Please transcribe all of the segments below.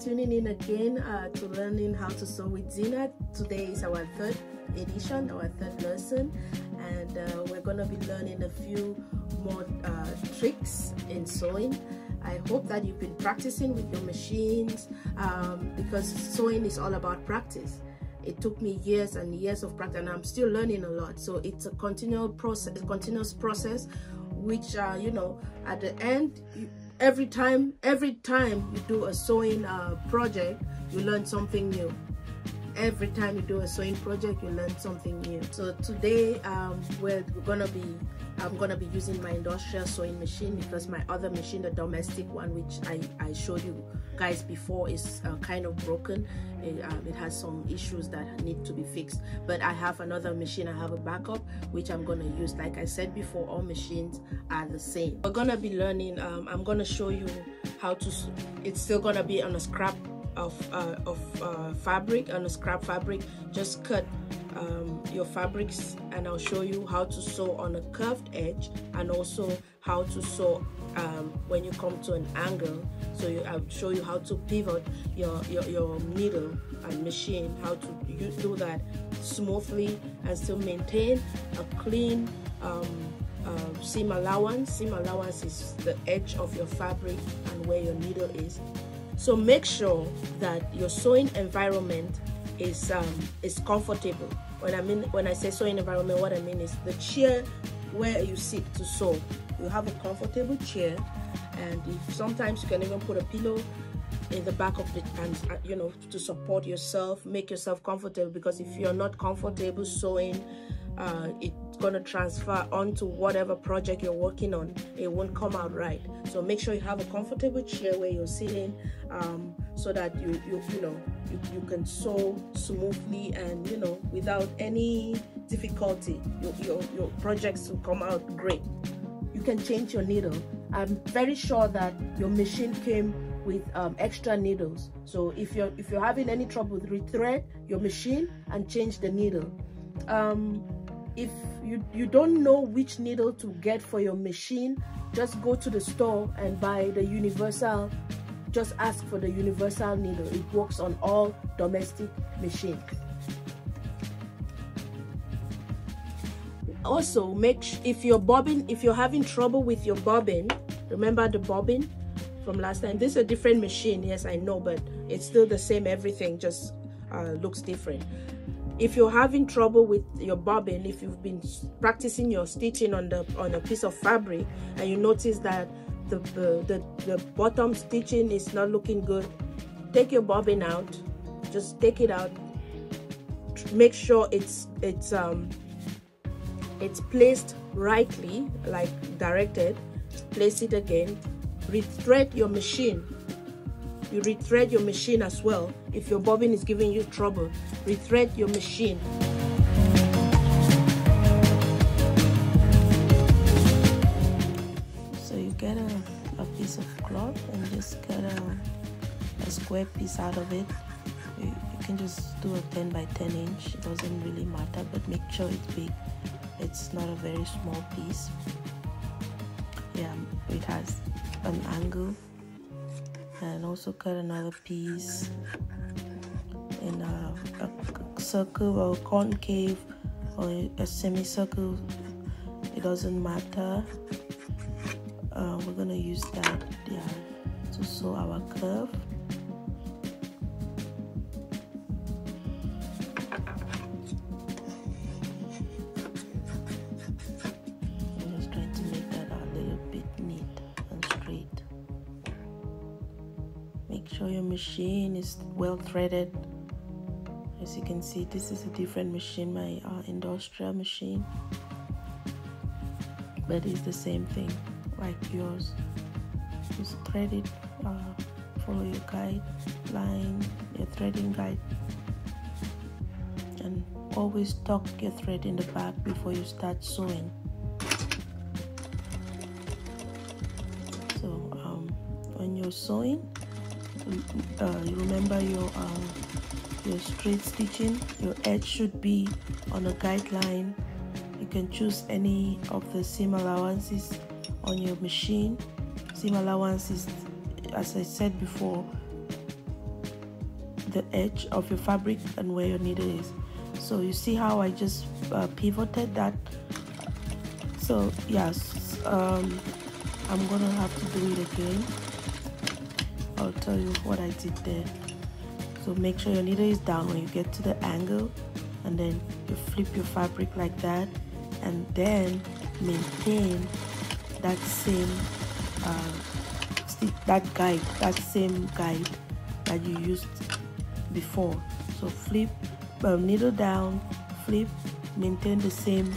tuning in again to learning how to sew with Zina. Today is our third edition, our third lesson, and we're going to be learning a few more tricks in sewing. I hope that you've been practicing with your machines, because sewing is all about practice. It took me years and years of practice, and I'm still learning a lot. So it's a continuous process, which you know, at the end, every time you do a sewing project, you learn something new. Every time you do a sewing project, you learn something new. So today I'm gonna be using my industrial sewing machine, because my other machine, the domestic one, which I showed you guys before, is kind of broken. It has some issues that need to be fixed, but I have another machine. I have a backup which I'm gonna use. Like I said before, all machines are the same. We're gonna be learning. I'm gonna show you how to. It's still gonna be on a scrap of fabric, on a scrap fabric. Just cut your fabrics, and I'll show you how to sew on a curved edge, and also how to sew when you come to an angle. So I'll show you how to pivot your needle and machine, how to do that smoothly and still maintain a clean seam allowance. Seam allowance is the edge of your fabric and where your needle is. So make sure that your sewing environment is comfortable. When I say sewing environment, what I mean is the chair where you sit to sew. You have a comfortable chair, and sometimes you can even put a pillow in the back of the hand, you know, to support yourself, make yourself comfortable. Because if you're not comfortable sewing, it's going to transfer onto whatever project you're working on. It won't come out right. So make sure you have a comfortable chair where you're sitting, so that you can sew smoothly and, you know, without any difficulty. Your projects will come out great. You can change your needle. I'm very sure that your machine came with extra needles. So if you're having any trouble, rethread your machine and change the needle. If you don't know which needle to get for your machine, just go to the store and buy the universal. Just ask for the universal needle. It works on all domestic machines. Also, if you're having trouble with your bobbin, remember the bobbin from last time. This is a different machine, yes, I know, but it's still the same. Everything just looks different. If you're having trouble with your bobbin, if you've been practicing your stitching on a piece of fabric and you notice that the bottom stitching is not looking good, take your bobbin out. Just take it out. Make sure it's placed rightly, like directed. Place it again. Rethread your machine. You rethread your machine as well. If your bobbin is giving you trouble, rethread your machine. So you get a piece of cloth and just cut a square piece out of it. You can just do a 10 by 10 inch. It doesn't really matter, but make sure it's big. It's not a very small piece. Yeah, it has an angle. And also cut another piece in a circle or concave or a semicircle. It doesn't matter. We're gonna use that, yeah, to sew our curve. I'm just trying to make that a little bit neat and straight. Make sure your machine is well threaded. As you can see, this is a different machine, my industrial machine, but it's the same thing like yours. Just thread it, follow your guideline, your threading guide, and always tuck your thread in the back before you start sewing. So when you're sewing, you remember your straight stitching. Your edge should be on a guideline. You can choose any of the seam allowances on your machine. Seam allowances, as I said before, the edge of your fabric and where your needle is. So you see how I just pivoted that. So yes, I'm gonna have to do it again. I'll tell you what I did there. So make sure your needle is down when you get to the angle, and then you flip your fabric like that, and then maintain that same same guide that you used before. So flip, needle down, flip, maintain the same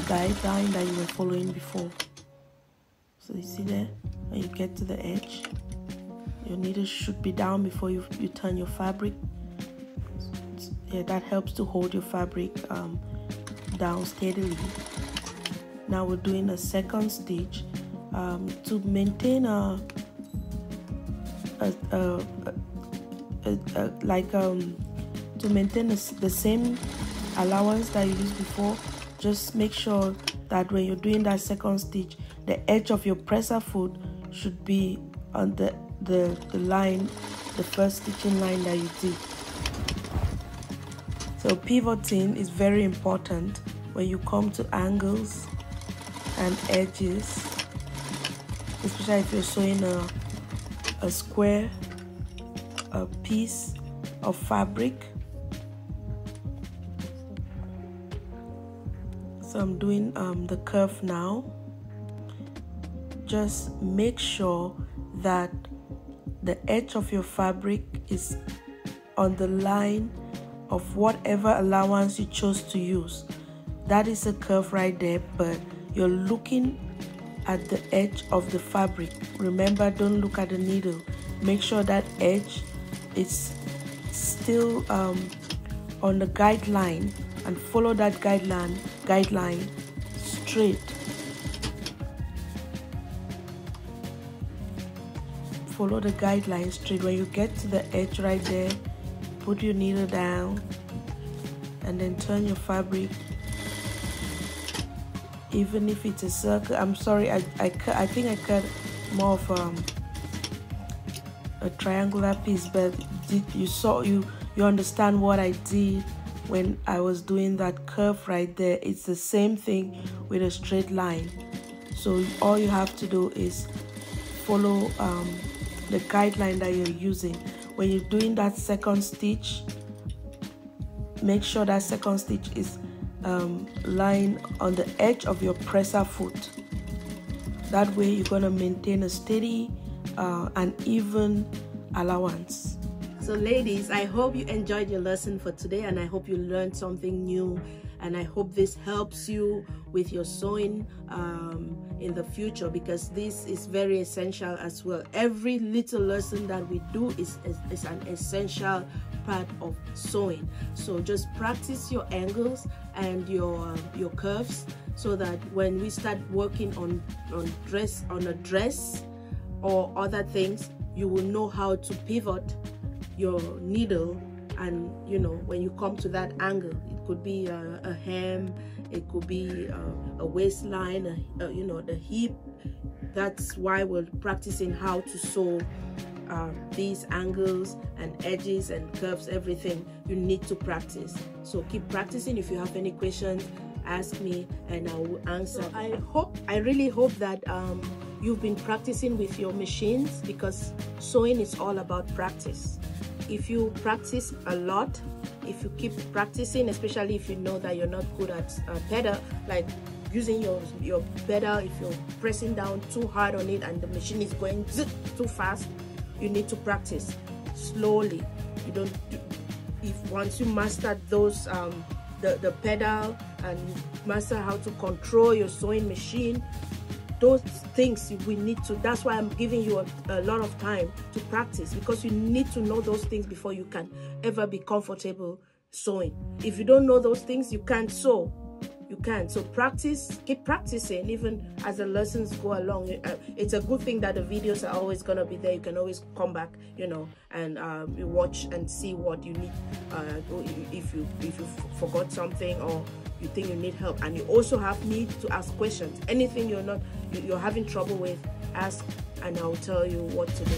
guideline that you were following before. So you see there, when you get to the edge, your needle should be down before you turn your fabric. Yeah, that helps to hold your fabric down steadily. Now we're doing a second stitch to maintain to maintain the same allowance that you used before. Just make sure that when you're doing that second stitch, the edge of your presser foot should be on the line, the first stitching line that you did. So pivoting is very important when you come to angles and edges, especially if you're sewing a square, a piece of fabric. So I'm doing the curve now. Just make sure that the edge of your fabric is on the line of whatever allowance you chose to use. That is a curve right there, but you're looking at the edge of the fabric. Remember, don't look at the needle. Make sure that edge is still on the guideline, and follow that guideline straight. Follow the guideline straight. When you get to the edge right there, put your needle down and then turn your fabric. Even if it's a circle, I'm sorry, I think I cut more of a triangular piece, but you understand what I did when I was doing that curve right there. It's the same thing with a straight line. So all you have to do is follow the guideline that you're using. When you're doing that second stitch, make sure that second stitch is lying on the edge of your presser foot. That way you're going to maintain a steady and even allowance. So ladies, I hope you enjoyed your lesson for today, and I hope you learned something new, and I hope this helps you with your sewing in the future, because this is very essential as well. Every little lesson that we do is an essential part of sewing. So just practice your angles and your curves, so that when we start working on a dress or other things, you will know how to pivot your needle. And you know, when you come to that angle, it could be a hem, it could be a waistline, you know, the hip. That's why we're practicing how to sew these angles and edges and curves. Everything you need to practice. So keep practicing. If you have any questions, ask me and I will answer. So I really hope that you've been practicing with your machines, because sewing is all about practice. If you practice a lot, if you keep practicing, especially if you know that you're not good at pedal, like using your pedal, if you're pressing down too hard on it and the machine is going too fast, you need to practice slowly. You don't if once you master those the pedal, and you master how to control your sewing machine, those things we need to, that's why I'm giving you a lot of time to practice, because you need to know those things before you can ever be comfortable sewing. If you don't know those things, you can't sew. You can't. So practice, keep practicing even as the lessons go along. It's a good thing that the videos are always gonna be there. You can always come back, you know, and you watch and see what you need. If you forgot something, or you think you need help, and you also have need to ask questions. Anything you're having trouble with, ask, and I'll tell you what to do.